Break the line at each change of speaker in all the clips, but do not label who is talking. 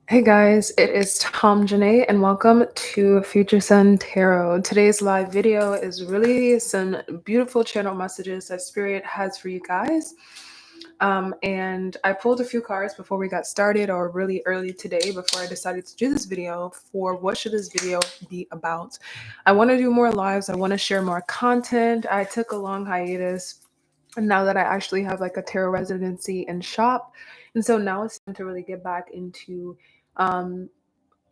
Hey guys, it is Tom Janae and welcome to Future Sun Tarot. Today's live video is really some beautiful channel messages that Spirit has for you guys. And I pulled a few cards before we got started, or really early today before I decided to do this video for what should this video be about. I want to do more lives. I want to share more content. I took a long hiatus. And now that I actually have like a tarot residency and shop, and so now it's time to really get back into um,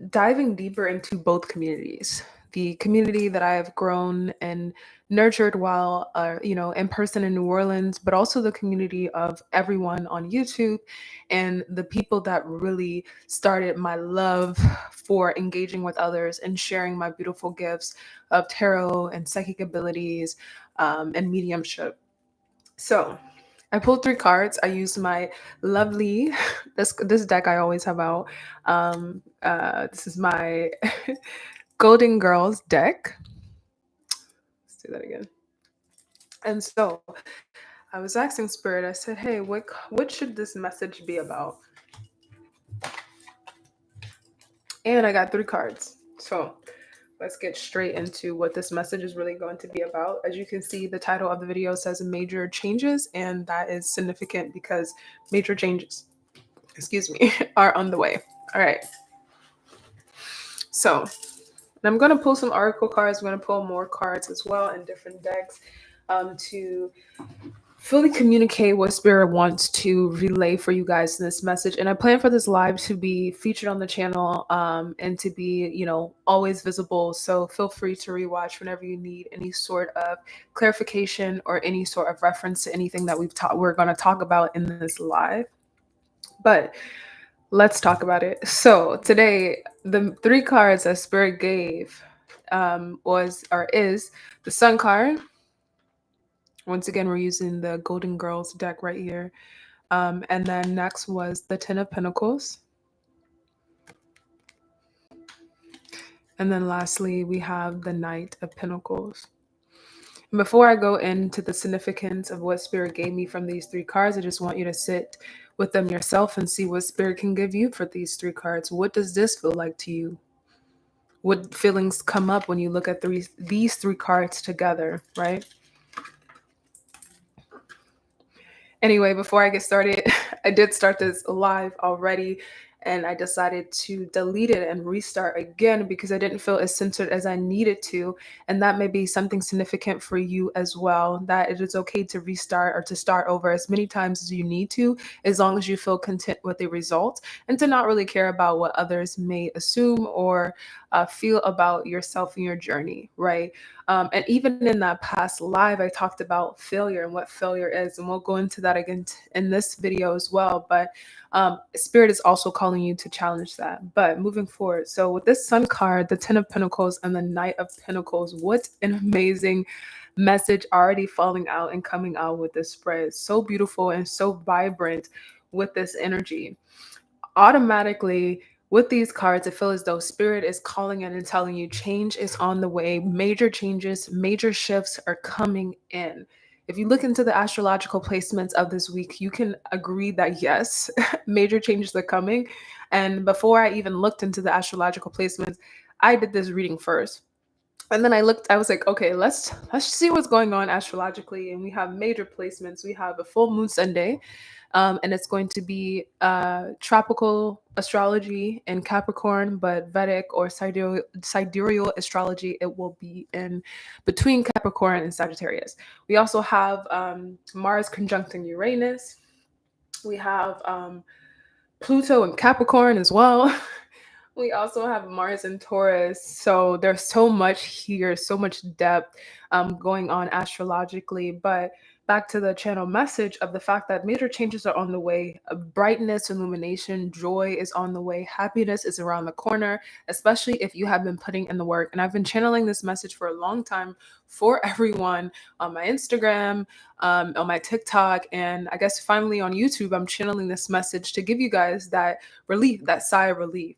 diving deeper into both communities. The community that I have grown and nurtured while, in person in New Orleans, but also the community of everyone on YouTube and the people that really started my love for engaging with others and sharing my beautiful gifts of tarot and psychic abilities and mediumship. So I pulled three cards. I used my lovely this deck I always have out. This is my Golden Girls deck. Let's do that again. And so I was asking Spirit. I said, "Hey, what should this message be about?" And I got three cards. So let's get straight into what this message is really going to be about. As you can see, the title of the video says major changes, and that is significant because major changes, are on the way. All right. So I'm going to pull some oracle cards. I'm going to pull more cards as well in different decks to fully communicate what Spirit wants to relay for you guys in this message. And I plan for this live to be featured on the channel and to be, always visible. So feel free to rewatch whenever you need any sort of clarification or any sort of reference to anything that we're going to talk about in this live. But let's talk about it. So today, the three cards that Spirit gave is the Sun card. Once again, we're using the Golden Girls deck right here. And then next was the Ten of Pentacles. And then lastly, we have the Knight of Pentacles. And before I go into the significance of what Spirit gave me from these three cards, I just want you to sit with them yourself and see what Spirit can give you for these three cards. What does this feel like to you? What feelings come up when you look at these three cards together, right? Anyway, before I get started, I did start this live already and I decided to delete it and restart again because I didn't feel as centered as I needed to. And that may be something significant for you as well, that it is okay to restart or to start over as many times as you need to, as long as you feel content with the result and to not really care about what others may assume or feel about yourself and your journey, right? And even in that past live, I talked about failure and what failure is, and we'll go into that again in this video as well. But Spirit is also calling you to challenge that. But moving forward, so with this Sun card, the Ten of Pentacles and the Knight of Pentacles, what an amazing message already falling out and coming out with this spread. So beautiful and so vibrant with this energy. Automatically, with these cards, I feel as though Spirit is calling in and telling you change is on the way. Major changes, major shifts are coming in. If you look into the astrological placements of this week, you can agree that yes, major changes are coming. And before I even looked into the astrological placements, I did this reading first. And then I was like, okay, let's see what's going on astrologically. And we have major placements. We have a full moon Sunday, and it's going to be tropical astrology in Capricorn, but Vedic or sidereal astrology, it will be in between Capricorn and Sagittarius. We also have Mars conjuncting Uranus. We have Pluto and Capricorn as well. We also have Mars and Taurus. So there's so much here, so much depth going on astrologically. But back to the channel message of the fact that major changes are on the way. Brightness, illumination, joy is on the way. Happiness is around the corner, especially if you have been putting in the work. And I've been channeling this message for a long time for everyone on my Instagram, on my TikTok, and I guess finally on YouTube, I'm channeling this message to give you guys that relief, that sigh of relief.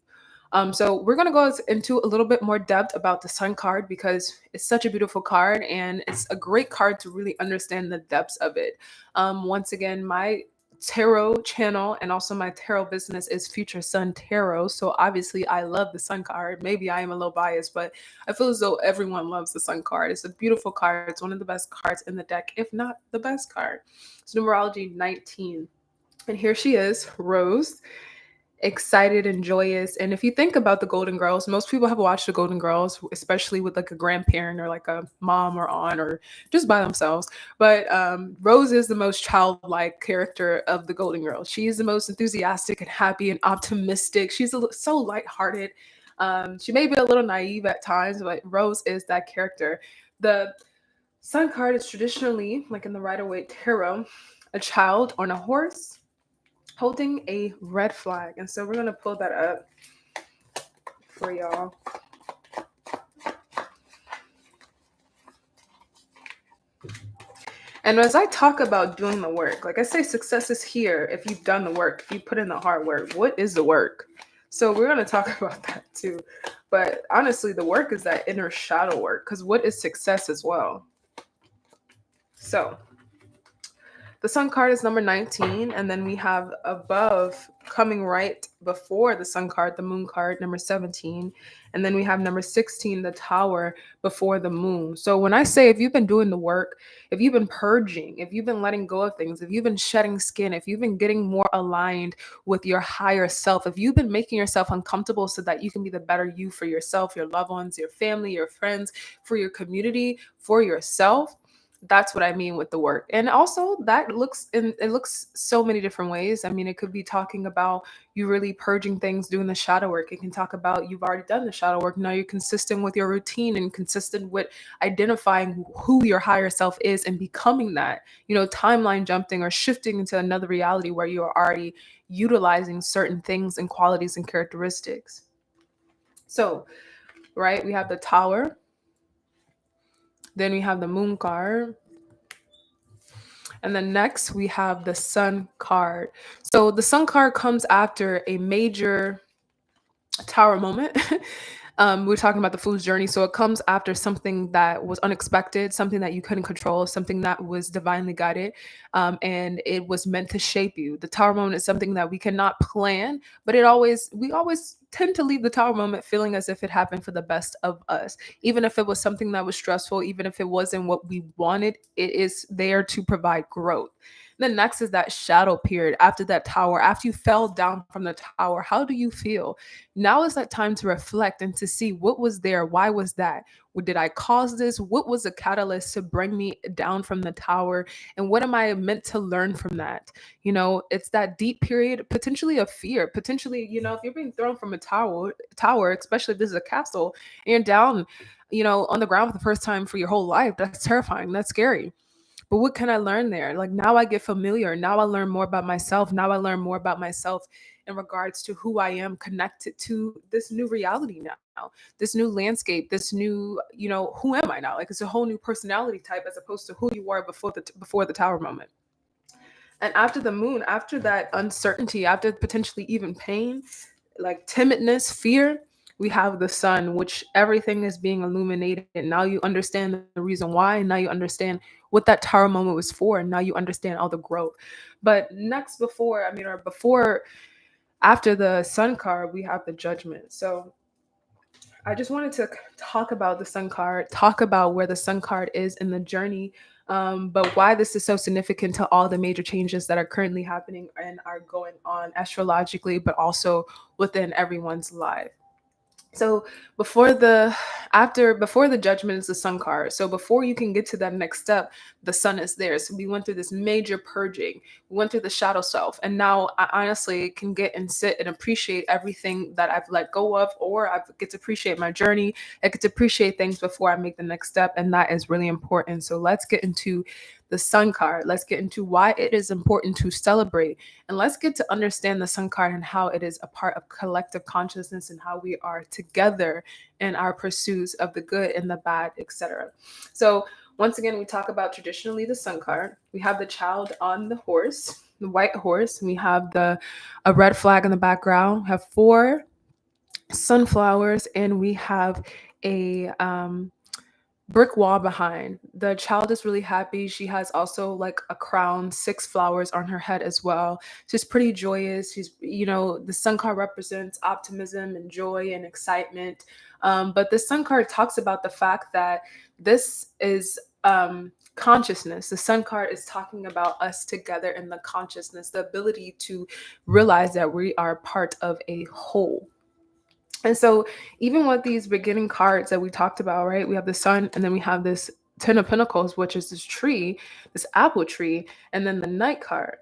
So we're going to go into a little bit more depth about the Sun card because it's such a beautiful card and it's a great card to really understand the depths of it. Once again, my tarot channel, and also my tarot business is Future Sun Tarot. So obviously I love the sun card. Maybe I am a little biased, but I feel as though everyone loves the sun card. It's a beautiful card. It's one of the best cards in the deck, if not the best card. It's numerology 19. And here she is, Rose, excited and joyous. And if you think about the Golden Girls, most people have watched the Golden Girls, especially with like a grandparent or like a mom or aunt or just by themselves. But Rose is the most childlike character of the Golden Girls. She is the most enthusiastic and happy and optimistic. She's so lighthearted. She may be a little naive at times, but Rose is that character. The Sun card is traditionally, like in the Rider-Waite Tarot, a child on a horse holding a red flag. And so we're going to pull that up for y'all. And as I talk about doing the work, like I say, success is here if you've done the work, if you put in the hard work. What is the work? So we're going to talk about that too. But honestly, the work is that inner shadow work, because what is success as well? So the sun card is number 19, and then we have above, coming right before the sun card, the moon card, number 17, and then we have number 16, the tower, before the moon. So when I say if you've been doing the work, if you've been purging, if you've been letting go of things, if you've been shedding skin, if you've been getting more aligned with your higher self, if you've been making yourself uncomfortable so that you can be the better you for yourself, your loved ones, your family, your friends, for your community, for yourself, that's what I mean with the work. And also it looks so many different ways. I mean, it could be talking about you really purging things, doing the shadow work. It can talk about you've already done the shadow work. Now you're consistent with your routine and consistent with identifying who your higher self is and becoming that, timeline jumping or shifting into another reality where you are already utilizing certain things and qualities and characteristics. So, right, we have the tower. Then we have the moon card. And then next we have the sun card. So the sun card comes after a major tower moment. We're talking about the fool's journey. So it comes after something that was unexpected, something that you couldn't control, something that was divinely guided, and it was meant to shape you. The tower moment is something that we cannot plan, but we always tend to leave the tower moment feeling as if it happened for the best of us. Even if it was something that was stressful, even if it wasn't what we wanted, it is there to provide growth. Then next is that shadow period after that tower. After you fell down from the tower, how do you feel? Now is that time to reflect and to see what was there. Why was that? Did I cause this? What was the catalyst to bring me down from the tower? And what am I meant to learn from that? It's that deep period, potentially of fear, potentially, if you're being thrown from a tower, especially if this is a castle, and you're down, on the ground for the first time for your whole life, that's terrifying. That's scary. But what can I learn there? Like now I get familiar. Now I learn more about myself. Now I learn more about myself in regards to who I am connected to this new reality now, this new landscape, this new, who am I now? Like it's a whole new personality type as opposed to who you were before the tower moment. And after the moon, after that uncertainty, after potentially even pain, like timidness, fear, we have the sun, which everything is being illuminated. Now you understand the reason why. Now you understand what that tower moment was for. And now you understand all the growth. But next, after the sun card, we have the judgment. So I just wanted to talk about the sun card, talk about where the sun card is in the journey, but why this is so significant to all the major changes that are currently happening and are going on astrologically, but also within everyone's life. So before the judgment is the sun card. So before you can get to that next step, the sun is there. So we went through this major purging. We went through the shadow self. And now I honestly can get and sit and appreciate everything that I've let go of, or I get to appreciate my journey. I get to appreciate things before I make the next step. And that is really important. So let's get into the sun card. Let's get into why it is important to celebrate. And let's get to understand the sun card and how it is a part of collective consciousness and how we are together in our pursuits of the good and the bad, etc. So once again, we talk about traditionally the sun card. We have the child on the horse, the white horse. We have a red flag in the background. We have 4 sunflowers, and we have a brick wall behind. The child is really happy. She has also like a crown, 6 flowers on her head as well. She's pretty joyous. The sun card represents optimism and joy and excitement. But the sun card talks about the fact that this is consciousness. The sun card is talking about us together in the consciousness, the ability to realize that we are part of a whole. And so, even with these beginning cards that we talked about, right? We have the sun, and then we have this Ten of Pentacles, which is this tree, this apple tree, and then the Knight card.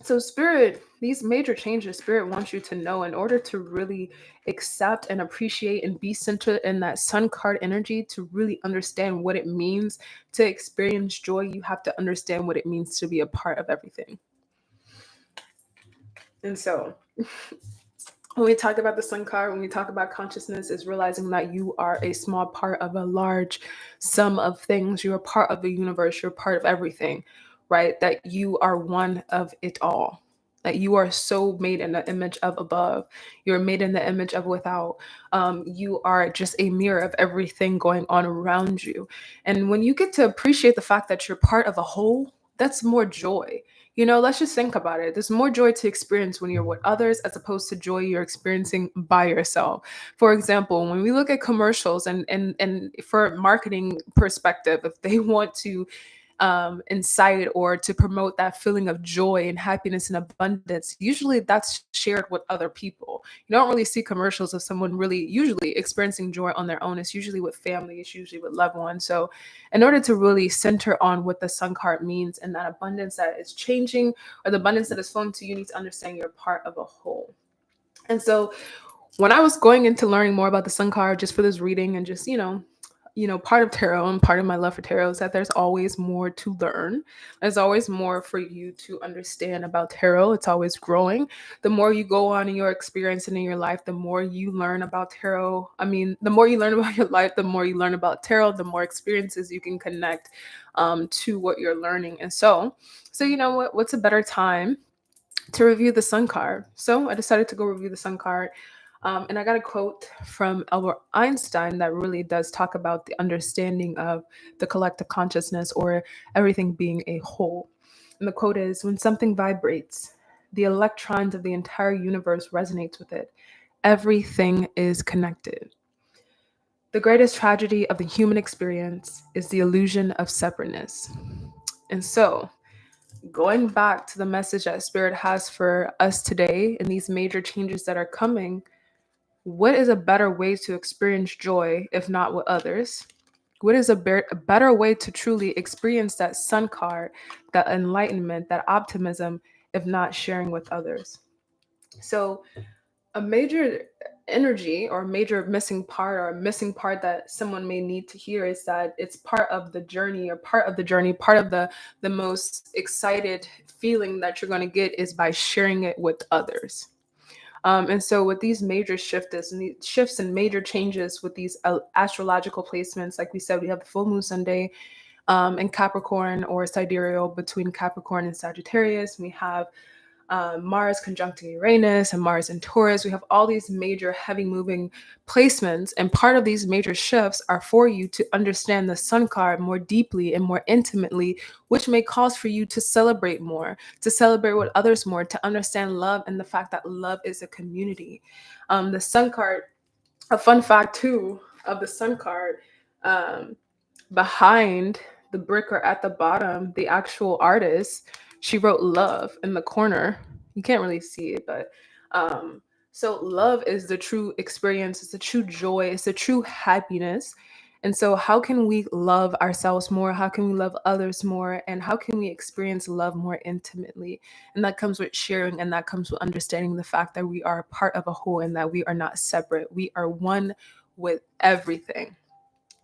So, Spirit, these major changes, Spirit wants you to know in order to really accept and appreciate and be centered in that sun card energy, to really understand what it means to experience joy, you have to understand what it means to be a part of everything. And so, when we talk about the sun card, when we talk about consciousness, is realizing that you are a small part of a large sum of things. You're a part of the universe. You're part of everything, right? That you are one of it all. That you are so made in the image of above. You're made in the image of without. You are just a mirror of everything going on around you. And when you get to appreciate the fact that you're part of a whole, that's more joy. Let's just think about it. There's more joy to experience when you're with others as opposed to joy you're experiencing by yourself. For example, when we look at commercials and for marketing perspective, if they want to incite or to promote that feeling of joy and happiness and abundance, usually that's shared with other people. You don't really see commercials of someone really usually experiencing joy on their own. It's usually with family, it's usually with loved ones. So in order to really center on what the sun card means and that abundance that is changing or the abundance that is flowing to you, you need to understand you're part of a whole. And so when I was going into learning more about the sun card just for this reading and just, part of tarot and part of my love for tarot is that there's always more to learn. There's always more for you to understand about tarot. It's always growing. The more you go on in your experience and in your life, the more you learn about tarot. I mean, the more you learn about your life, the more you learn about tarot, the more experiences you can connect to what you're learning. And so you know what? What's a better time to review the sun card? So I decided to go review the sun card. And I got a quote from Albert Einstein that really does talk about the understanding of the collective consciousness or everything being a whole. And the quote is, "When something vibrates, the electrons of the entire universe resonates with it. Everything is connected. The greatest tragedy of the human experience is the illusion of separateness." And so, going back to the message that Spirit has for us today and these major changes that are coming, what is a better way to experience joy if not with others? What is a better way to truly experience that sun card, that enlightenment, that optimism, if not sharing with others? So, a major energy or a major missing part or a missing part that someone may need to hear is that it's part of the journey or part of the journey, part of the most excited feeling that you're going to get is by sharing it with others. And so with these major shifts and these shifts and major changes with these astrological placements, like we said, we have the full moon Sunday in Capricorn or sidereal between Capricorn and Sagittarius. We have Mars conjuncting Uranus and Mars in Taurus. We have all these major heavy moving placements. And part of these major shifts are for you to understand the sun card more deeply and more intimately, which may cause for you to celebrate more, to celebrate with others more, to understand love and the fact that love is a community. The sun card, a fun fact too of the sun card, um, behind the brick or at the bottom, the actual artist, she wrote love in the corner. You can't really see it, but so love is the true experience, it's the true joy, it's the true happiness. And so how can we love ourselves more? How can we love others more? And how can we experience love more intimately? And that comes with sharing, and that comes with understanding the fact that we are part of a whole and that we are not separate. We are one with everything.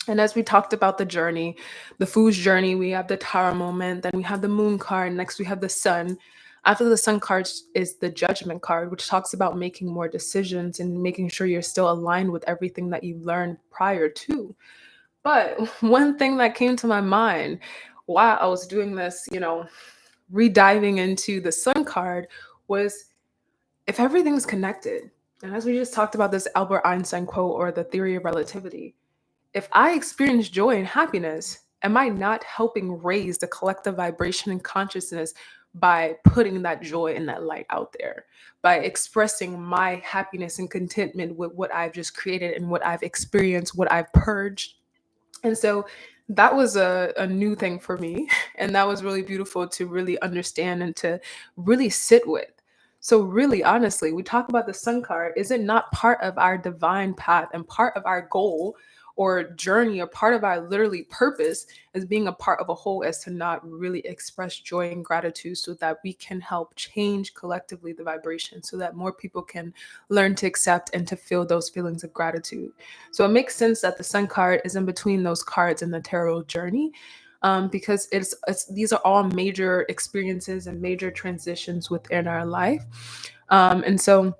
And as we talked about the journey, the fool's journey, we have the tower moment, then we have the moon card, next we have the sun. After the sun card is the judgment card, which talks about making more decisions and making sure you're still aligned with everything that you learned prior to. But one thing that came to my mind while I was doing this, rediving into the sun card was, if everything's connected, and as we just talked about this Albert Einstein quote or the theory of relativity, If I experience joy and happiness, am I not helping raise the collective vibration and consciousness by putting that joy and that light out there, by expressing my happiness and contentment with what I've just created and what I've experienced, what I've purged? And so that was a new thing for me. And that was really beautiful to really understand and to really sit with. So, really, honestly, we talk about the sun card. Is it not part of our divine path and part of our goal or journey, or part of our literally purpose as being a part of a whole, as to not really express joy and gratitude so that we can help change collectively the vibration so that more people can learn to accept and to feel those feelings of gratitude? So it makes sense that the sun card is in between those cards in the tarot journey, because it's these are all major experiences and major transitions within our life. And so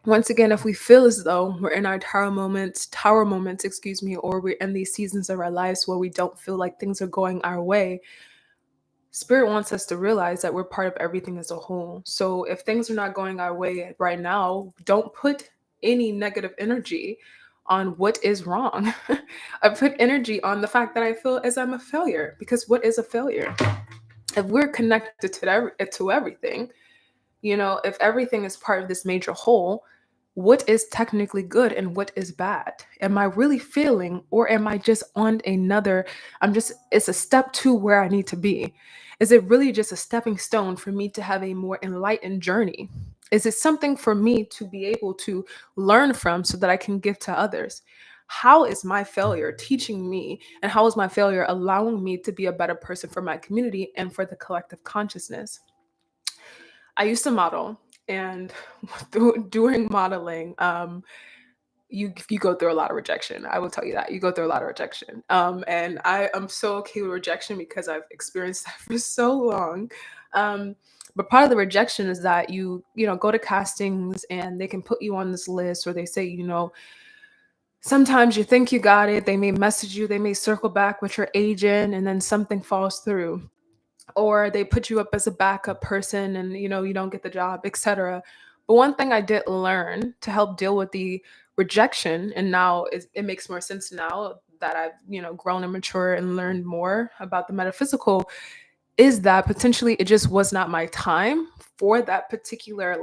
once again, if we feel as though we're in our tower moments, excuse me, or we're in these seasons of our lives where we don't feel like things are going our way, Spirit wants us to realize that we're part of everything as a whole. So if things are not going our way right now, don't put any negative energy on what is wrong. I put energy on the fact that I feel as I'm a failure, because what is a failure? If we're connected to everything, if everything is part of this major whole, what is technically good and what is bad? Am I really feeling, or am I just on another? It's a step to where I need to be. Is it really just a stepping stone for me to have a more enlightened journey? Is it something for me to be able to learn from so that I can give to others? How is my failure teaching me, and how is my failure allowing me to be a better person for my community and for the collective consciousness? I used to model, and during modeling, you go through a lot of rejection. I will tell you that you go through a lot of rejection, and I am so okay with rejection because I've experienced that for so long. Um, but part of the rejection is that you go to castings and they can put you on this list, or they say, sometimes you think you got it. They may message you, they may circle back with your agent, and then something falls through, or they put you up as a backup person and you don't get the job, etc. But one thing I did learn to help deal with the rejection, and now it makes more sense now that I've grown and mature and learned more about the metaphysical, is that potentially it just was not my time for that particular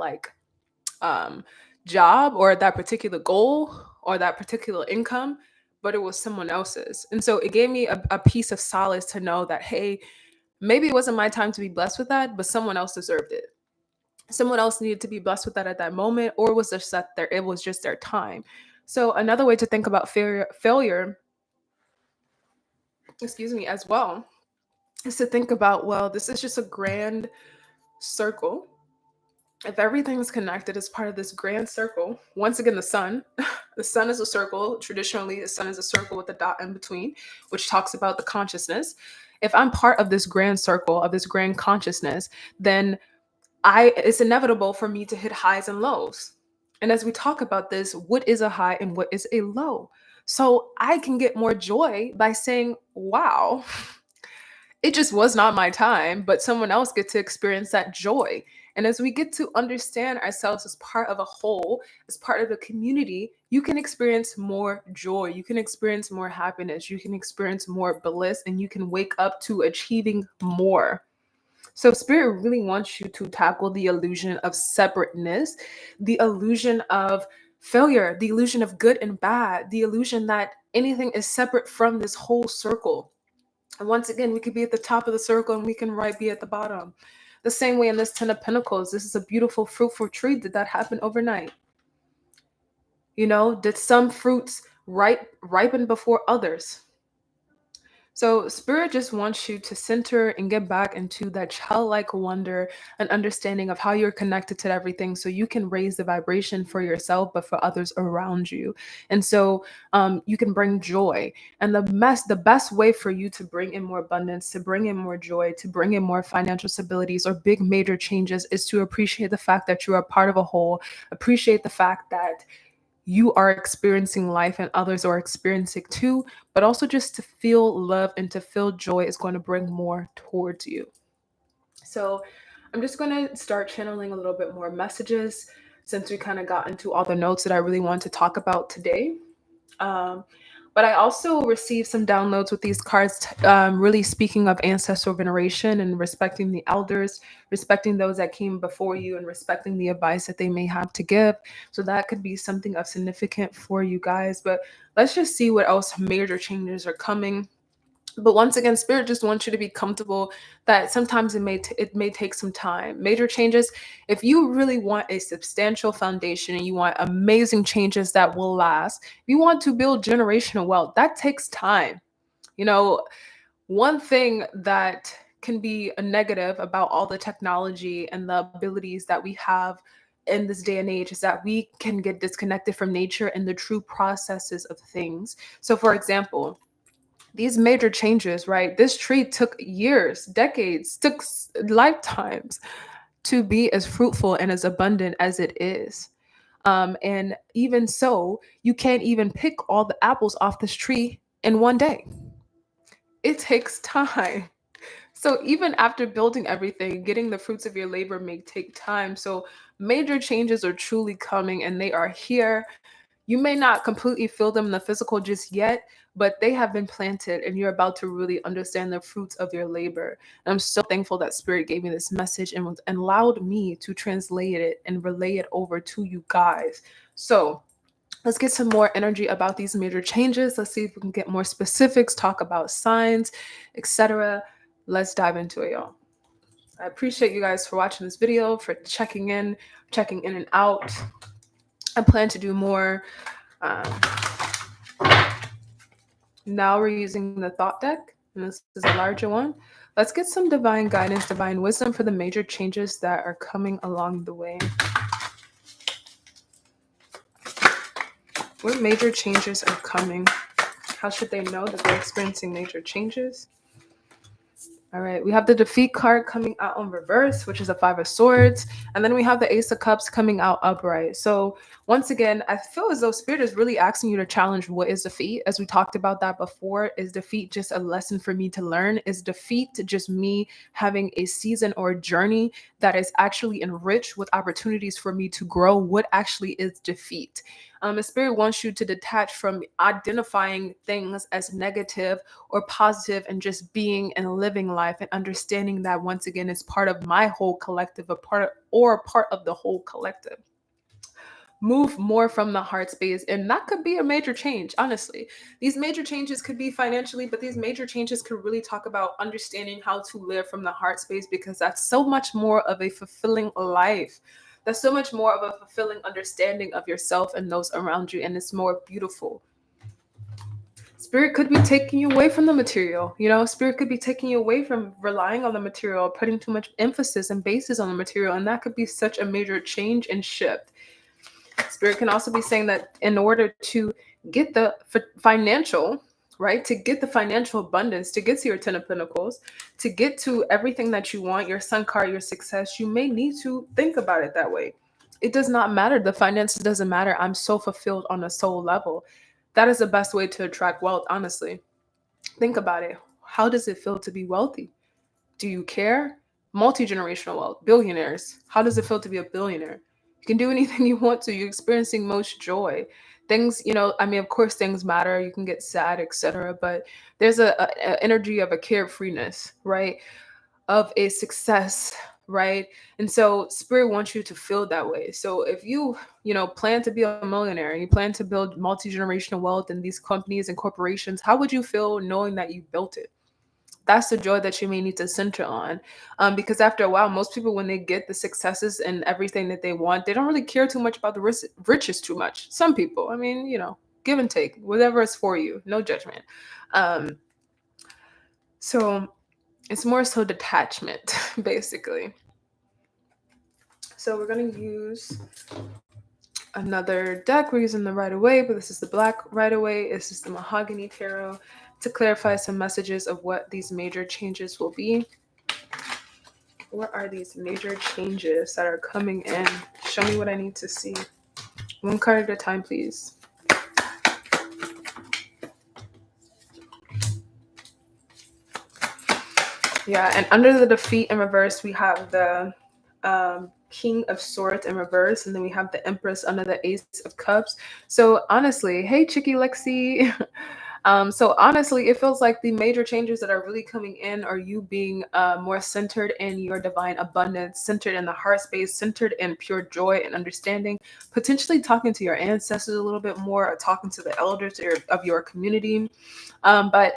um job, or that particular goal, or that particular income, but it was someone else's. And so it gave me a piece of solace to know that, hey, maybe it wasn't my time to be blessed with that, but someone else deserved it. Someone else needed to be blessed with that at that moment, or was just that it was just their time. So another way to think about failure, excuse me, as well, is to think about, well, this is just a grand circle. If everything's connected as part of this grand circle, once again, the sun, the sun is a circle. Traditionally, the sun is a circle with a dot in between, which talks about the consciousness. If I'm part of this grand circle, of this grand consciousness, then it's inevitable for me to hit highs and lows. And as we talk about this, what is a high and what is a low? So I can get more joy by saying, wow, it just was not my time, but someone else get to experience that joy. And as we get to understand ourselves as part of a whole, as part of a community, you can experience more joy, you can experience more happiness, you can experience more bliss, and you can wake up to achieving more. So, Spirit really wants you to tackle the illusion of separateness, the illusion of failure, the illusion of good and bad, the illusion that anything is separate from this whole circle. And once again, we could be at the top of the circle and we can right be at the bottom. The same way in this Ten of Pentacles, this is a beautiful, fruitful tree. Did that happen overnight? Did some fruits ripen before others? So, Spirit just wants you to center and get back into that childlike wonder and understanding of how you're connected to everything so you can raise the vibration for yourself, but for others around you. And so you can bring joy. And the best way for you to bring in more abundance, to bring in more joy, to bring in more financial stabilities or big major changes is to appreciate the fact that you are part of a whole, appreciate the fact that you are experiencing life and others are experiencing too, but also just to feel love and to feel joy is going to bring more towards you. So I'm just going to start channeling a little bit more messages since we kind of got into all the notes that I really want to talk about today. Um, But I also received some downloads with these cards, really speaking of ancestral veneration and respecting the elders, respecting those that came before you, and respecting the advice that they may have to give. So that could be something of significant for you guys. But let's just see what else major changes are coming. But once again, spirit just wants you to be comfortable that sometimes it may take some time. Major changes, if you really want a substantial foundation and you want amazing changes that will last, if you want to build generational wealth, that takes time. You know, one thing that can be a negative about all the technology and the abilities that we have in this day and age is that we can get disconnected from nature and the true processes of things. So for example, these major changes, right? This tree took years, decades, took lifetimes to be as fruitful and as abundant as it is. And even so, you can't even pick all the apples off this tree in one day. It takes time. So even after building everything, getting the fruits of your labor may take time. So major changes are truly coming and they are here. You may not completely feel them in the physical just yet, but they have been planted and you're about to really understand the fruits of your labor. And I'm so thankful that Spirit gave me this message and allowed me to translate it and relay it over to you guys. So let's get some more energy about these major changes. Let's see if we can get more specifics, talk about signs, etc. Let's dive into it, y'all. I appreciate you guys for watching this video, for checking in and out. I plan to do more. Um, Now we're using the thought deck, and this is a larger one. Let's get some divine guidance, divine wisdom for the major changes that are coming along the way. What major changes are coming? How should they know that they're experiencing major changes? All right, we have the defeat card coming out on reverse, which is a 5 of swords. And then we have the ace of cups coming out upright. So once again, I feel as though Spirit is really asking you to challenge what is defeat. As we talked about that before, is defeat just a lesson for me to learn? Is defeat just me having a season or a journey that is actually enriched with opportunities for me to grow? What actually is defeat? The Spirit wants you to detach from identifying things as negative or positive and just being and living life and understanding that once again it's part of my whole collective, a part of the whole collective. Move more from the heart space, and that could be a major change. Honestly, these major changes could be financially, but these major changes could really talk about understanding how to live from the heart space, because that's so much more of a fulfilling life. That's so much more of a fulfilling understanding of yourself and those around you, and it's more beautiful. Spirit could be taking you away from the material. Spirit could be taking you away from relying on the material, putting too much emphasis and basis on the material. And that could be such a major change and shift. Spirit can also be saying that in order to get the financial, right, to get the financial abundance, to get to your 10 of Pentacles, to get to everything that you want, your sun card, your success, you may need to think about it that way. It does not matter. The finances doesn't matter. I'm so fulfilled on a soul level. That is the best way to attract wealth, honestly. Think about it. How does it feel to be wealthy? Do you care? Multi-generational wealth, billionaires. How does it feel to be a billionaire? You can do anything you want to. You're experiencing most joy. Things, of course things matter. You can get sad, etc. But there's a energy of a carefreeness, right? Of a success, right? And so Spirit wants you to feel that way. So if you plan to be a millionaire and you plan to build multi-generational wealth in these companies and corporations, how would you feel knowing that you built it? That's the joy that you may need to center on. Because after a while, most people, when they get the successes and everything that they want, they don't really care too much about the riches too much. Some people, give and take, whatever is for you, no judgment. So it's more so detachment, basically. So we're going to use another deck. We're using the Rider-Waite, but this is the Black Rider-Waite. This is the Mahogany Tarot, to clarify some messages of what these major changes will be. What are these major changes that are coming in? Show me what I need to see. One card at a time, please. Yeah, and under the defeat in reverse, we have the King of Swords in reverse, and then we have the Empress under the Ace of Cups. So honestly, hey Chicky Lexi. So honestly, it feels like the major changes that are really coming in are you being more centered in your divine abundance, centered in the heart space, centered in pure joy and understanding, potentially talking to your ancestors a little bit more, or talking to the elders of your community. But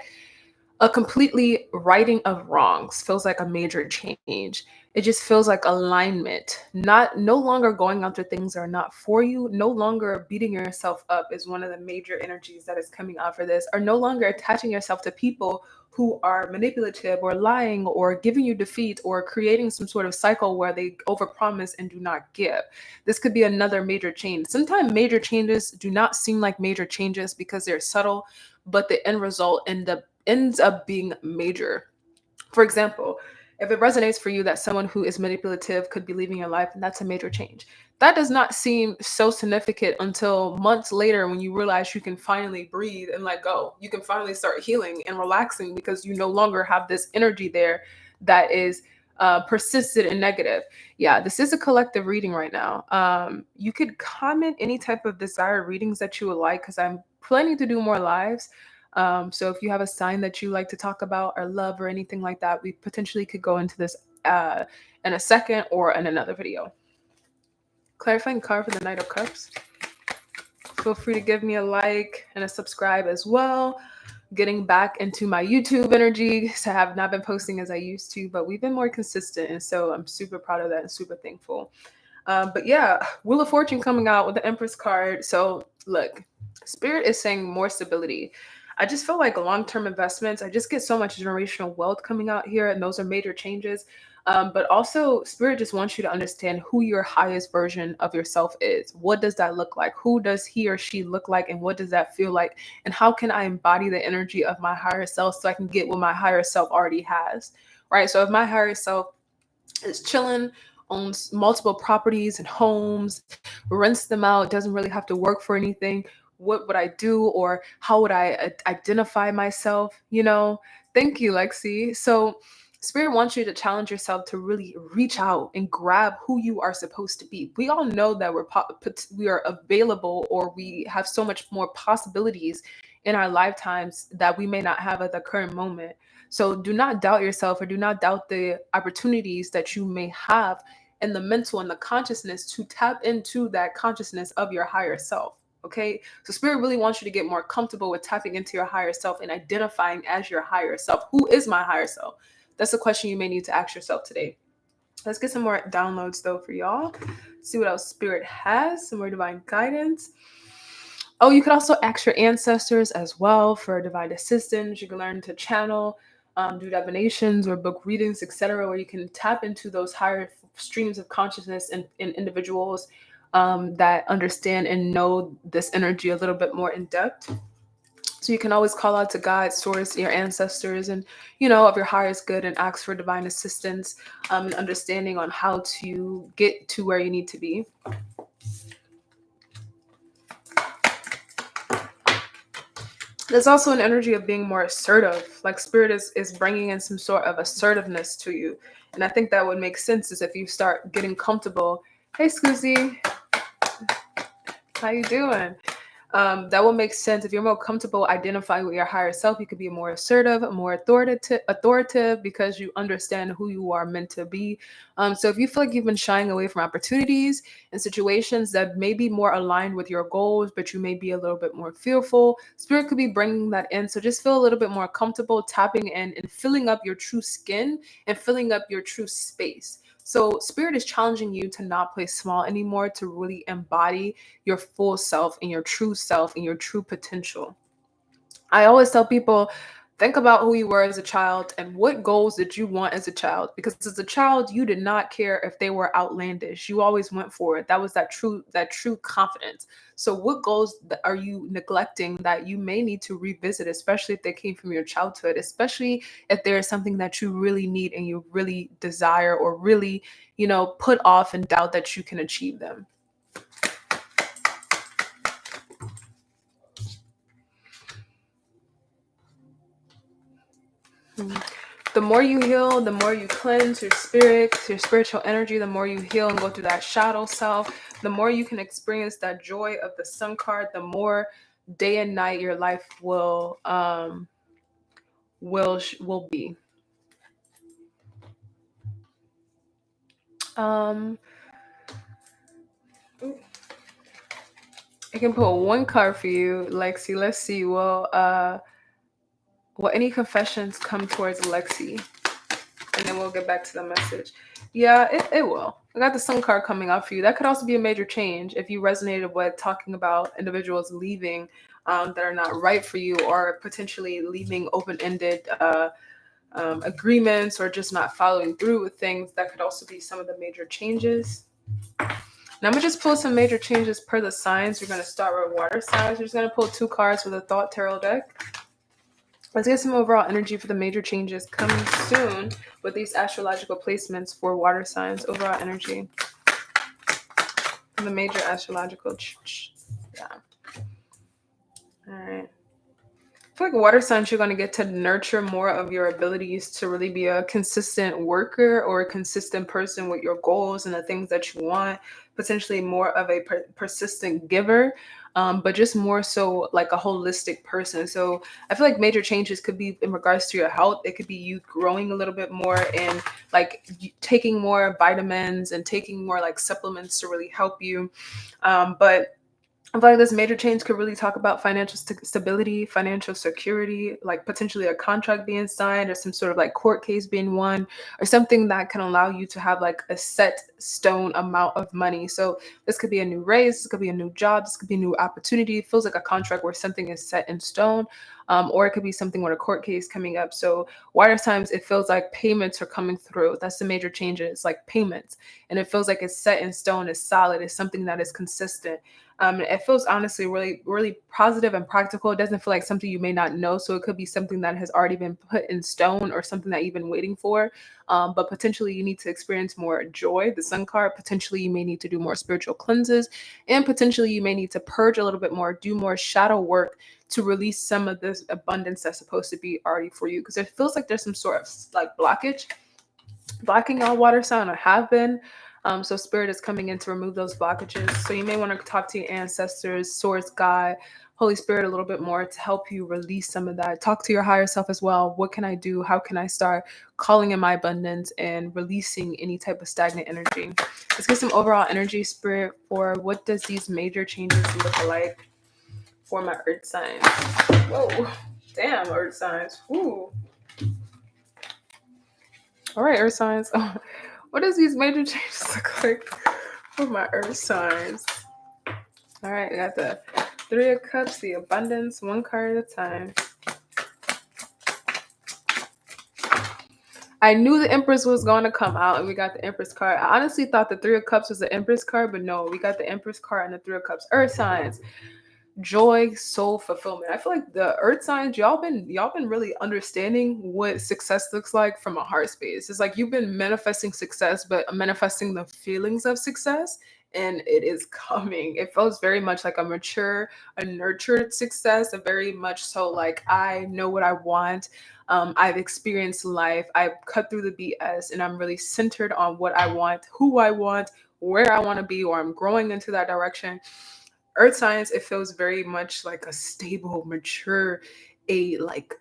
a completely righting of wrongs feels like a major change. It just feels like alignment. Not no longer going after things that are not for you. No longer beating yourself up is one of the major energies that is coming out for this. Or no longer attaching yourself to people who are manipulative or lying or giving you defeat or creating some sort of cycle where they overpromise and do not give. This could be another major change. Sometimes major changes do not seem like major changes because they're subtle, but the end result ends up being major. For example, if it resonates for you that someone who is manipulative could be leaving your life, and that's a major change. That does not seem so significant until months later when you realize you can finally breathe and let go. You can finally start healing and relaxing because you no longer have this energy there that is persistent and negative. Yeah, this is a collective reading right now. You could comment any type of desired readings that you would like because I'm planning to do more lives. So if you have a sign that you like to talk about or love or anything like that, we potentially could go into this in a second or in another video. Clarifying card for the Knight of Cups. Feel free to give me a like and a subscribe as well. Getting back into my YouTube energy. So I have not been posting as I used to, but we've been more consistent. And so I'm super proud of that and super thankful. But yeah, Wheel of Fortune coming out with the Empress card. So look, Spirit is saying more stability. I just feel like long-term investments. I just get so much generational wealth coming out here, and those are major changes. But also, Spirit just wants you to understand who your highest version of yourself is. What does that look like? Who does he or she look like? And what does that feel like? And how can I embody the energy of my higher self so I can get what my higher self already has? Right? So if my higher self is chilling, owns multiple properties and homes, rents them out, doesn't really have to work for anything, what would I do, or how would I identify myself? Thank you, Lexi. So Spirit wants you to challenge yourself to really reach out and grab who you are supposed to be. We all know that we are available, or we have so much more possibilities in our lifetimes that we may not have at the current moment. So do not doubt yourself, or do not doubt the opportunities that you may have in the mental and the consciousness to tap into that consciousness of your higher self. Okay. So Spirit really wants you to get more comfortable with tapping into your higher self and identifying as your higher self. Who is my higher self? That's a question you may need to ask yourself today. Let's get some more downloads though for y'all. See what else Spirit has, some more divine guidance. Oh, you could also ask your ancestors as well for divine assistance. You can learn to channel, do divinations or book readings, etc., where you can tap into those higher streams of consciousness in individuals that understand and know this energy a little bit more in depth. So you can always call out to God, source, your ancestors, and of your highest good, and ask for divine assistance and understanding on how to get to where you need to be. There's also an energy of being more assertive. Like Spirit is bringing in some sort of assertiveness to you. And I think that would make sense is if you start getting comfortable. Hey, Scoozy, how you doing? That will make sense if you're more comfortable identifying with your higher self. You could be more assertive, more authoritative because you understand who you are meant to be. So if you feel like you've been shying away from opportunities and situations that may be more aligned with your goals, but you may be a little bit more fearful, Spirit could be bringing that in. So just feel a little bit more comfortable tapping in and filling up your true skin and filling up your true space. So Spirit is challenging you to not play small anymore, to really embody your full self and your true potential. I always tell people, think about who you were as a child and what goals did you want as a child, because as a child you did not care if they were outlandish. You always went for it. That was that true confidence. So what goals are you neglecting that you may need to revisit, especially if they came from your childhood, especially if there is something that you really need and you really desire, or really put off and doubt that you can achieve them. The more you heal, the more you cleanse your spirit, your spiritual energy, the more you heal and go through that shadow self, the more you can experience that joy of the sun card, the more day and night your life will be. I can pull one card for you, Lexi. Let's see. Will any confessions come towards Lexi? And then we'll get back to the message. Yeah, it will. I got the sun card coming up for you. That could also be a major change if you resonated with talking about individuals leaving that are not right for you, or potentially leaving open-ended agreements, or just not following through with things. That could also be some of the major changes. Now I'm going to just pull some major changes per the signs. We're going to start with water signs. We're just going to pull 2 cards with a thought tarot deck. Let's get some overall energy for the major changes coming soon with these astrological placements for water signs. Overall energy. The major astrological. Yeah. All right. I feel like water signs, you're going to get to nurture more of your abilities to really be a consistent worker or a consistent person with your goals and the things that you want. Potentially more of a persistent giver, but just more so like a holistic person. So I feel like major changes could be in regards to your health. It could be you growing a little bit more and like taking more vitamins and taking more like supplements to really help you. But I feel like this major change could really talk about financial stability, financial security, like potentially a contract being signed or some sort of like court case being won, or something that can allow you to have like a set stone amount of money. So this could be a new raise, this could be a new job, this could be a new opportunity. It feels like a contract where something is set in stone, or it could be something with a court case coming up. So water times, it feels like payments are coming through. That's the major changes, like payments. And it feels like it's set in stone, it's solid, it's something that is consistent. It feels honestly really, really positive and practical. It doesn't feel like something you may not know. So it could be something that has already been put in stone or something that you've been waiting for. But potentially you need to experience more joy. The sun card, potentially you may need to do more spiritual cleanses, and potentially you may need to purge a little bit more, do more shadow work to release some of this abundance that's supposed to be already for you. Because it feels like there's some sort of like blockage blocking your water sign, or have been. So spirit is coming in to remove those blockages. So you may want to talk to your ancestors, source, God, Holy Spirit a little bit more to help you release some of that. Talk to your higher self as well. What can I do? How can I start calling in my abundance and releasing any type of stagnant energy? Let's get some overall energy, spirit, for what does these major changes look like for my earth signs? Whoa, damn, earth signs. Ooh. All right, earth signs. What does these major changes look like for my earth signs? All right, I got the 3 of Cups, the abundance, 1 card at a time. I knew the Empress was going to come out, and we got the Empress card. I honestly thought the 3 of Cups was the Empress card, but no, we got the Empress card and the 3 of Cups. Earth signs. Joy, soul, fulfillment. I feel like the earth signs, y'all been really understanding what success looks like from a heart space. It's like you've been manifesting success, but manifesting the feelings of success, and it is coming. It feels very much like a mature, a nurtured success, a very much so like I know what I want. I've experienced life. I've cut through the BS, and I'm really centered on what I want, who I want, where I want to be, or I'm growing into that direction. Earth science, it feels very much like a stable, mature, a like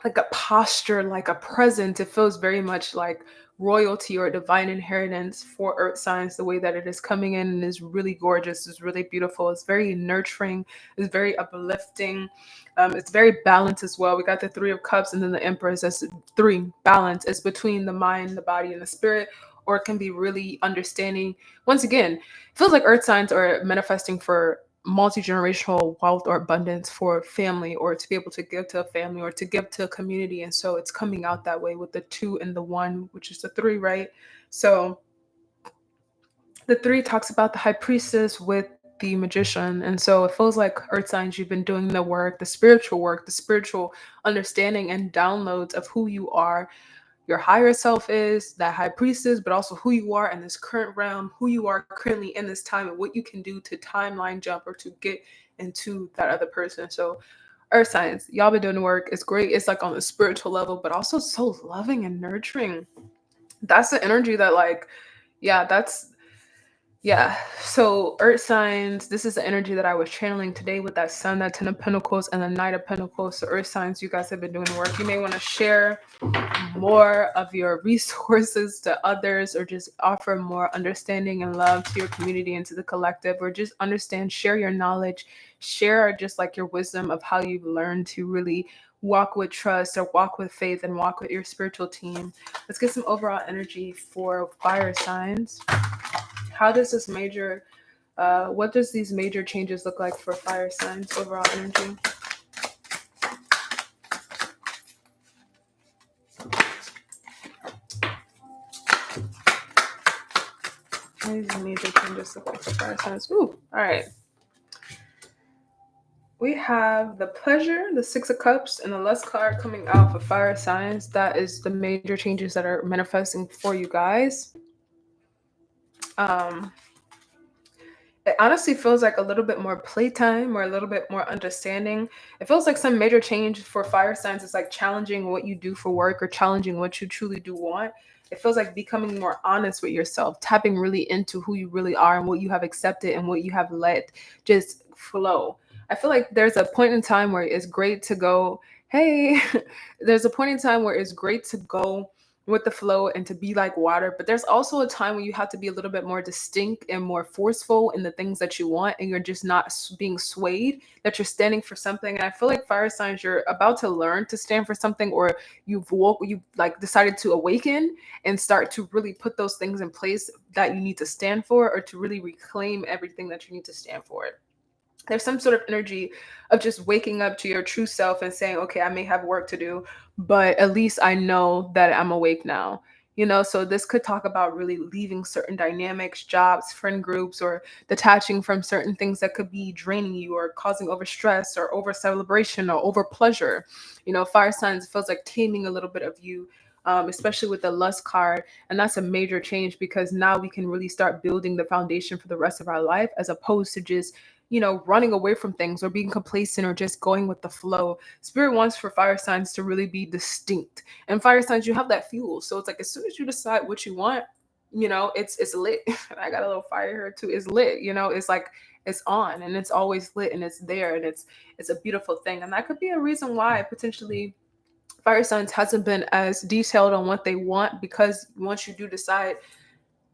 a posture, like a presence. It feels very much like royalty or divine inheritance for earth signs, the way that it is coming in and is really gorgeous, is really beautiful. It's very nurturing, it's very uplifting. It's very balanced as well. We got the 3 of Cups and then the Empress. That's 3 balance. It's between the mind, the body, and the spirit, or it can be really understanding. Once again, it feels like earth signs are manifesting for multi-generational wealth or abundance for family, or to be able to give to a family or to give to a community. And so it's coming out that way with the 2 and the 1, which is the 3, right? So the 3 talks about the high priestess with the magician. And so it feels like earth signs, you've been doing the work, the spiritual understanding and downloads of who you are, your higher self is, that high priestess, but also who you are in this current realm, who you are currently in this time, and what you can do to timeline jump or to get into that other person. So Earth signs, y'all been doing the work. It's great. It's like on the spiritual level, but also so loving and nurturing. That's the energy that, like, yeah, yeah. So Earth signs, this is the energy that I was channeling today with that Sun, that Ten of Pentacles, and the Knight of Pentacles. So Earth signs, you guys have been doing the work. You may want to share more of your resources to others, or just offer more understanding and love to your community and to the collective, or just understand, share your knowledge, share just like your wisdom of how you've learned to really walk with trust, or walk with faith, and walk with your spiritual team. Let's get some overall energy for fire signs. How does this major what does these major changes look like for fire signs overall energy? What do these major changes look like for fire signs? Ooh, all right. We have the Pleasure, the Six of Cups, and the Lust card coming out for fire signs. That is the major changes that are manifesting for you guys. It honestly feels like a little bit more playtime, or a little bit more understanding. It feels like some major change for fire signs is like challenging what you do for work, or challenging what you truly do want. It feels like becoming more honest with yourself, tapping really into who you really are and what you have accepted and what you have let just flow. I feel like there's a point in time where it's great to go, hey, there's a point in time where it's great to go with the flow and to be like water. But there's also a time when you have to be a little bit more distinct and more forceful in the things that you want, and you're just not being swayed, that you're standing for something. And I feel like fire signs, you're about to learn to stand for something, or you like decided to awaken and start to really put those things in place that you need to stand for, or to really reclaim everything that you need to stand for. There's some sort of energy of just waking up to your true self and saying, okay, I may have work to do, but at least I know that I'm awake now. So this could talk about really leaving certain dynamics, jobs, friend groups, or detaching from certain things that could be draining you, or causing over stress, or over celebration, or over pleasure. Fire signs feels like taming a little bit of you, especially with the Lust card. And that's a major change, because now we can really start building the foundation for the rest of our life, as opposed to just running away from things, or being complacent, or just going with the flow. Spirit wants for fire signs to really be distinct. And fire signs, you have that fuel. So it's like, as soon as you decide what you want, it's lit. I got a little fire here too. It's lit. It's like it's on, and it's always lit, and it's there, and it's a beautiful thing. And that could be a reason why potentially fire signs hasn't been as detailed on what they want, because once you do decide,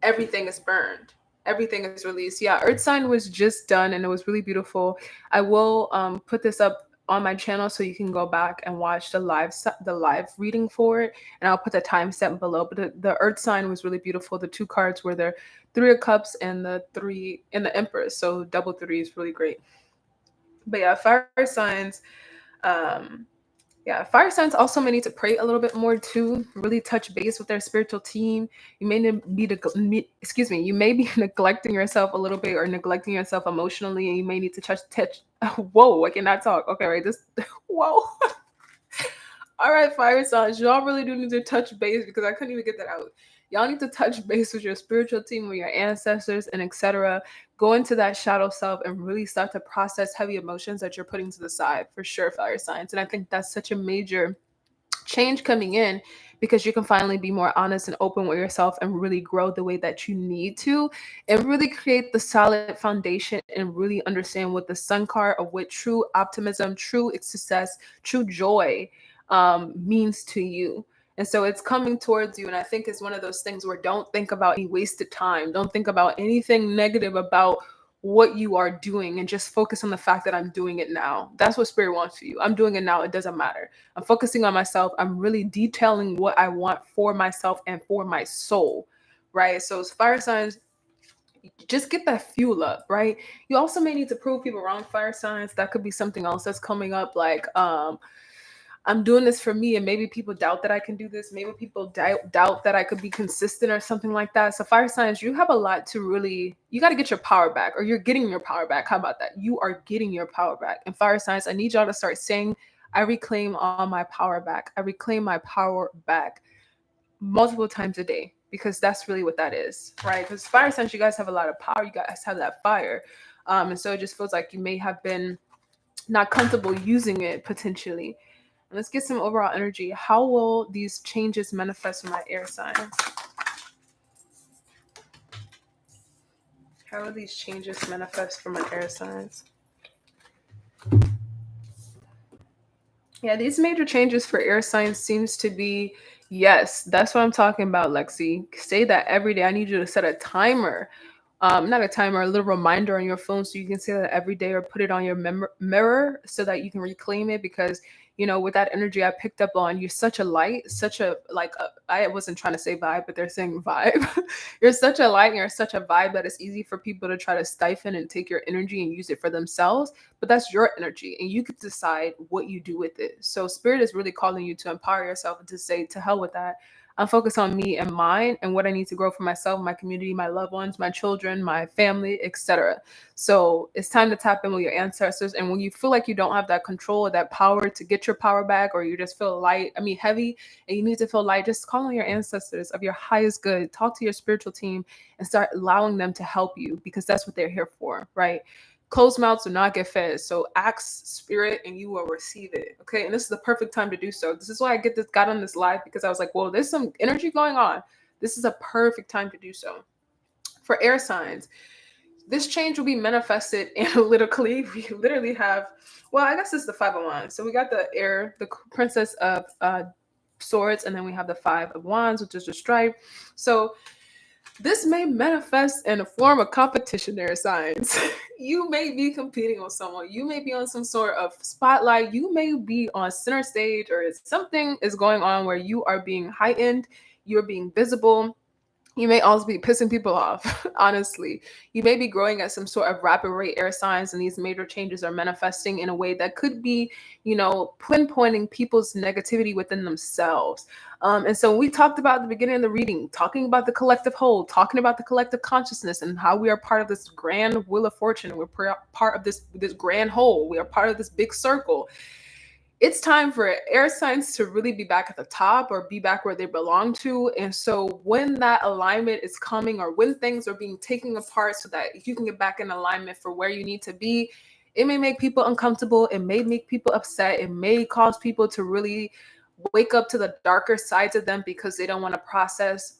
everything is burned, everything is released. Yeah, Earth sign was just done, and it was really beautiful. I will put this up on my channel, so you can go back and watch the live reading for it, and I'll put the timestamp below. But the Earth sign was really beautiful. The two cards were the Three of Cups and the Three and the Empress, so double three is really great. But yeah, fire signs, um yeah, fire signs also may need to pray a little bit more too. Really touch base with their spiritual team. You may you may be neglecting yourself a little bit, or neglecting yourself emotionally, and you may need to touch. Whoa, I cannot talk. Okay, right, this. Whoa. All right, fire signs, y'all really do need to touch base, because I couldn't even get that out. Y'all need to touch base with your spiritual team, with your ancestors, and etc. Go into that shadow self and really start to process heavy emotions that you're putting to the side, for sure, fire signs. And I think that's such a major change coming in, because you can finally be more honest and open with yourself, and really grow the way that you need to, and really create the solid foundation, and really understand what the Sun card, of what true optimism, true success, true joy means to you. And so it's coming towards you. And I think it's one of those things where, don't think about any wasted time. Don't think about anything negative about what you are doing, and just focus on the fact that I'm doing it now. That's what Spirit wants for you. I'm doing it now. It doesn't matter. I'm focusing on myself. I'm really detailing what I want for myself and for my soul, right? So as fire signs, just get that fuel up, right? You also may need to prove people wrong, fire signs. That could be something else that's coming up, like I'm doing this for me, and maybe people doubt that I can do this. Maybe people doubt that I could be consistent, or something like that. So fire signs, you have a lot to really, you got to get your power back, or you're getting your power back. How about that? You are getting your power back. And fire signs, I need y'all to start saying, I reclaim all my power back. I reclaim my power back, multiple times a day, because that's really what that is, right? Because fire signs, you guys have a lot of power. You guys have that fire. And so it just feels like you may have been not comfortable using it potentially. Let's get some overall energy. How will these changes manifest for my air signs? How will these changes manifest for my air signs? Yeah, these major changes for air signs seems to be, yes, that's what I'm talking about, Lexi. Say that every day. I need you to set a timer. Not a timer, a little reminder on your phone so you can say that every day, or put it on your mirror so that you can reclaim it. Because, with that energy I picked up on, you're such a light, such a, like, I wasn't trying to say vibe, but they're saying vibe. You're such a light and you're such a vibe that it's easy for people to try to stifle and take your energy and use it for themselves. But that's your energy and you could decide what you do with it. So spirit is really calling you to empower yourself and to say, to hell with that. I'm focused on me and mine and what I need to grow for myself, my community, my loved ones, my children, my family, etc. So it's time to tap in with your ancestors. And when you feel like you don't have that control or that power to get your power back, or you just feel heavy, and you need to feel light, just call on your ancestors of your highest good. Talk to your spiritual team and start allowing them to help you, because that's what they're here for, right? Closed mouths do not get fed. So ask spirit and you will receive it. Okay. And this is the perfect time to do so. This is why I got on this live, because I was like, well, there's some energy going on. This is a perfect time to do so. For air signs, this change will be manifested analytically. We literally have, well, I guess it's the 5 of Wands. So we got the Princess of Swords, and then we have the 5 of Wands, which is the stripe. So this may manifest in a form of competition, air signs. You may be competing with someone. You may be on some sort of spotlight. You may be on center stage, or something is going on where you are being heightened. You're being visible. You may also be pissing people off, honestly. You may be growing at some sort of rapid rate, air signs, and these major changes are manifesting in a way that could be, pinpointing people's negativity within themselves. And so we talked about at the beginning of the reading, talking about the collective whole, talking about the collective consciousness and how we are part of this grand wheel of fortune. We're part of this grand whole. We are part of this big circle. It's time for air signs to really be back at the top, or be back where they belong to. And so when that alignment is coming, or when things are being taken apart so that you can get back in alignment for where you need to be, it may make people uncomfortable. It may make people upset. It may cause people to really wake up to the darker sides of them because they don't want to process,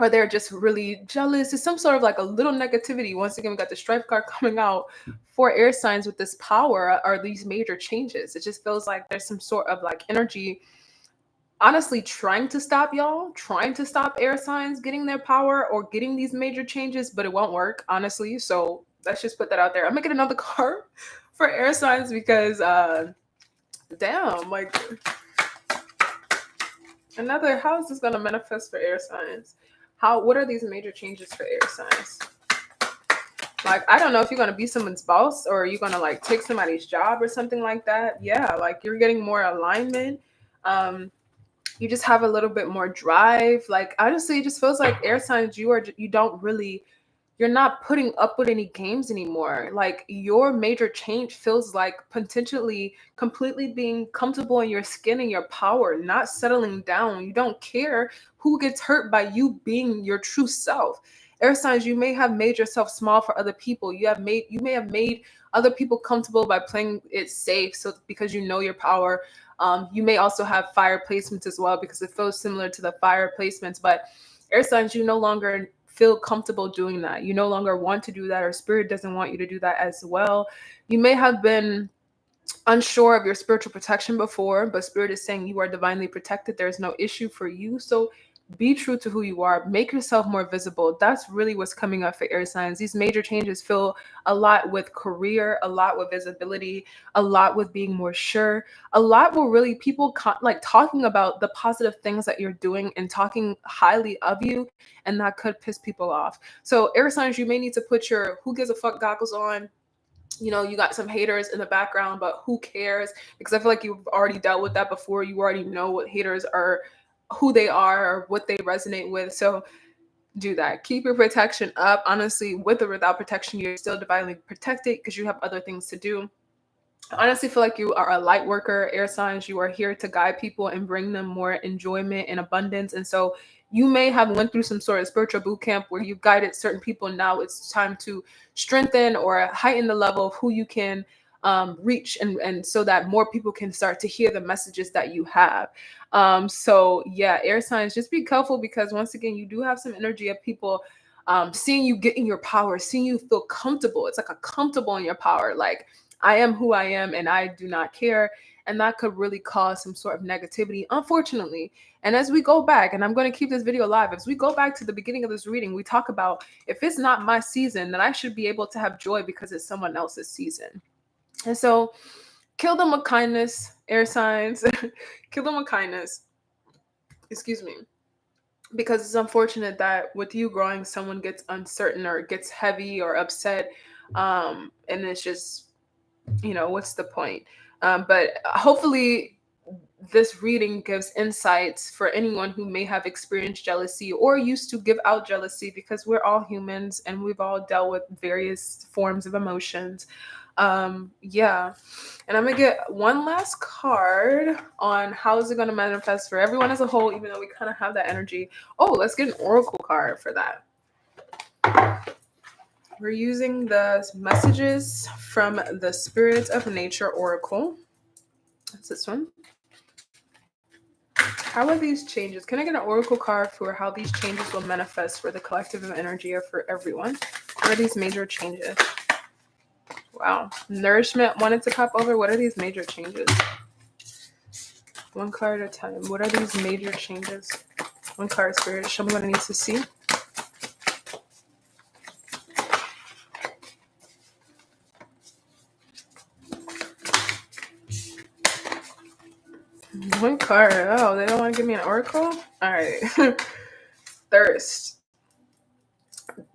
or they're just really jealous. It's some sort of like a little negativity. Once again, we got the stripe card coming out for air signs with this power, are these major changes. It just feels like there's some sort of like energy, honestly, trying to stop y'all, trying to stop air signs getting their power or getting these major changes, but it won't work, honestly. So let's just put that out there. I'm making another card for air signs because, damn, like, how is this going to manifest for air signs? What are these major changes for air signs? Like, I don't know if you're going to be someone's boss, or you're going to like take somebody's job or something like that. Yeah, like you're getting more alignment. You just have a little bit more drive. Like, honestly, it just feels like air signs, you're not putting up with any games anymore. Like, your major change feels like potentially completely being comfortable in your skin and your power, not settling down. You don't care who gets hurt by you being your true self. Air signs, you may have made yourself small for other people. You may have made other people comfortable by playing it safe, so because you know your power. You may also have fire placements as well, because it feels similar to the fire placements. But air signs, you no longer feel comfortable doing that. You no longer want to do that, or spirit doesn't want you to do that as well. You may have been unsure of your spiritual protection before, but spirit is saying you are divinely protected. There's no issue for you. So be true to who you are. Make yourself more visible. That's really what's coming up for air signs. These major changes feel a lot with career, a lot with visibility, a lot with being more sure, a lot with really people like talking about the positive things that you're doing and talking highly of you, and that could piss people off. So air signs, you may need to put your who gives a fuck goggles on. You got some haters in the background, but who cares? Because I feel like you've already dealt with that before. You already know what haters are, who they are, or what they resonate with. So do that. Keep your protection up. Honestly, with or without protection, you're still divinely protected because you have other things to do. I honestly feel like you are a light worker, air signs. You are here to guide people and bring them more enjoyment and abundance. And so you may have went through some sort of spiritual boot camp where you've guided certain people. Now it's time to strengthen or heighten the level of who you can reach, and so that more people can start to hear the messages that you have. So yeah, air signs, just be careful, because once again, you do have some energy of people seeing you get in your power, seeing you feel comfortable. It's like a comfortable in your power. Like, I am who I am and I do not care. And that could really cause some sort of negativity, unfortunately. And as we go back, and I'm going to keep this video live, as we go back to the beginning of this reading, we talk about, if it's not my season, then I should be able to have joy because it's someone else's season. And so kill them with kindness, air signs. Kill them with kindness. Excuse me. Because it's unfortunate that with you growing, someone gets uncertain or gets heavy or upset. And it's just, what's the point? But hopefully, this reading gives insights for anyone who may have experienced jealousy or used to give out jealousy, because we're all humans and we've all dealt with various forms of emotions. Yeah. And I'm gonna get one last card on how is it going to manifest for everyone as a whole, even though we kind of have that energy. Oh, let's get an oracle card for that. We're using the messages from the Spirit of Nature Oracle. That's this one. How are these changes? Can I get an oracle card for how these changes will manifest for the collective energy or for everyone? What are these major changes? Wow. Nourishment wanted to pop over. What are these major changes? One card at a time. What are these major changes? One card, Spirit. Show me what I need to see. One card. Oh, they don't want to give me an oracle? All right. Thirst.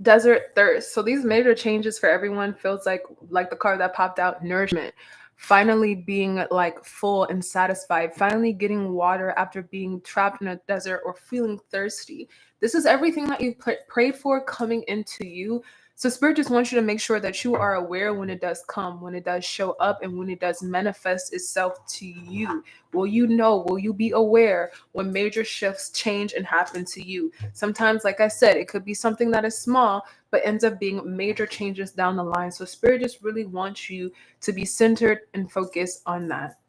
Desert thirst. So these major changes for everyone feels like the card that popped out, nourishment. Finally being like full and satisfied, finally getting water after being trapped in a desert or feeling thirsty. This is everything that you prayed for coming into you. So Spirit just wants you to make sure that you are aware when it does come, when it does show up, and when it does manifest itself to you. Will you know? Will you be aware when major shifts change and happen to you? Sometimes, like I said, it could be something that is small, but ends up being major changes down the line. So Spirit just really wants you to be centered and focused on that.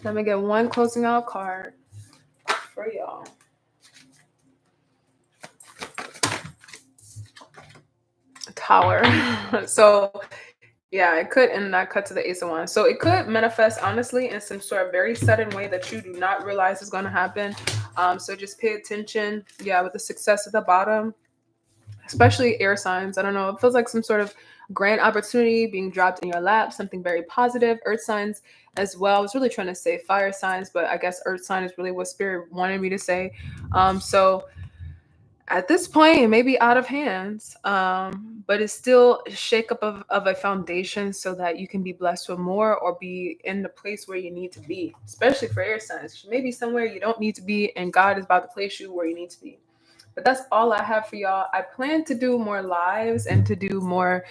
Let me get one closing out card for y'all. Tower. So yeah, it could, and that cut to the Ace of Wands. So it could manifest, honestly, in some sort of very sudden way that you do not realize is going to happen. So just pay attention. Yeah, with the success at the bottom, especially air signs. I don't know. It feels like some sort of grand opportunity being dropped in your lap, something very positive. Earth signs as well. I was really trying to say fire signs, but I guess earth sign is really what Spirit wanted me to say. So at this point, it may be out of hands, but it's still a shakeup of a foundation so that you can be blessed with more or be in the place where you need to be, especially for air signs. You may be somewhere you don't need to be, and God is about to place you where you need to be. But that's all I have for y'all. I plan to do more lives and to do more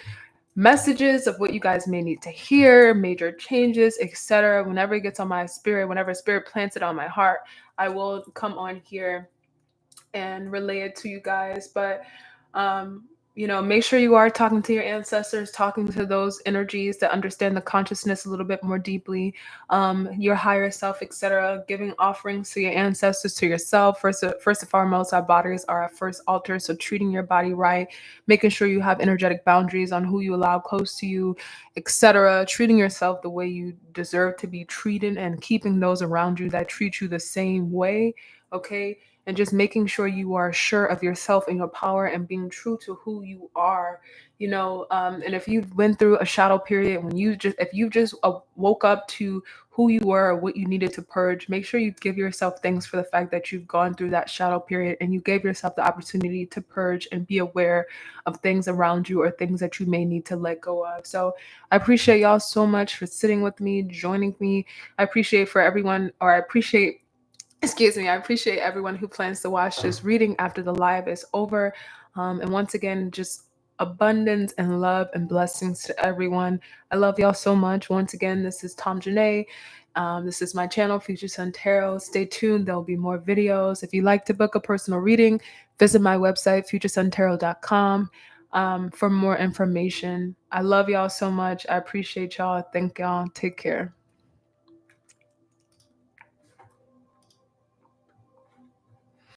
messages of what you guys may need to hear, major changes, etc. Whenever it gets on my spirit, whenever Spirit plants it on my heart, I will come on here and relay it to you guys. But make sure you are talking to your ancestors, talking to those energies that understand the consciousness a little bit more deeply, your higher self, etc. Giving offerings to your ancestors, to yourself. First and foremost, our bodies are our first altar, so treating your body right, making sure you have energetic boundaries on who you allow close to you, etc. Treating yourself the way you deserve to be treated, and keeping those around you that treat you the same way. Okay. And just making sure you are sure of yourself and your power and being true to who you are, and if you've went through a shadow period, if you just woke up to who you were or what you needed to purge, make sure you give yourself thanks for the fact that you've gone through that shadow period and you gave yourself the opportunity to purge and be aware of things around you or things that you may need to let go of. So I appreciate y'all so much for sitting with me, joining me. I appreciate everyone who plans to watch this reading after the live is over. And once again, just abundance and love and blessings to everyone. I love y'all so much. Once again, this is Tom Janae. This is my channel, Future Sun Tarot. Stay tuned. There'll be more videos. If you'd like to book a personal reading, visit my website, futuresuntarot.com. for more information. I love y'all so much. I appreciate y'all. Thank y'all. Take care.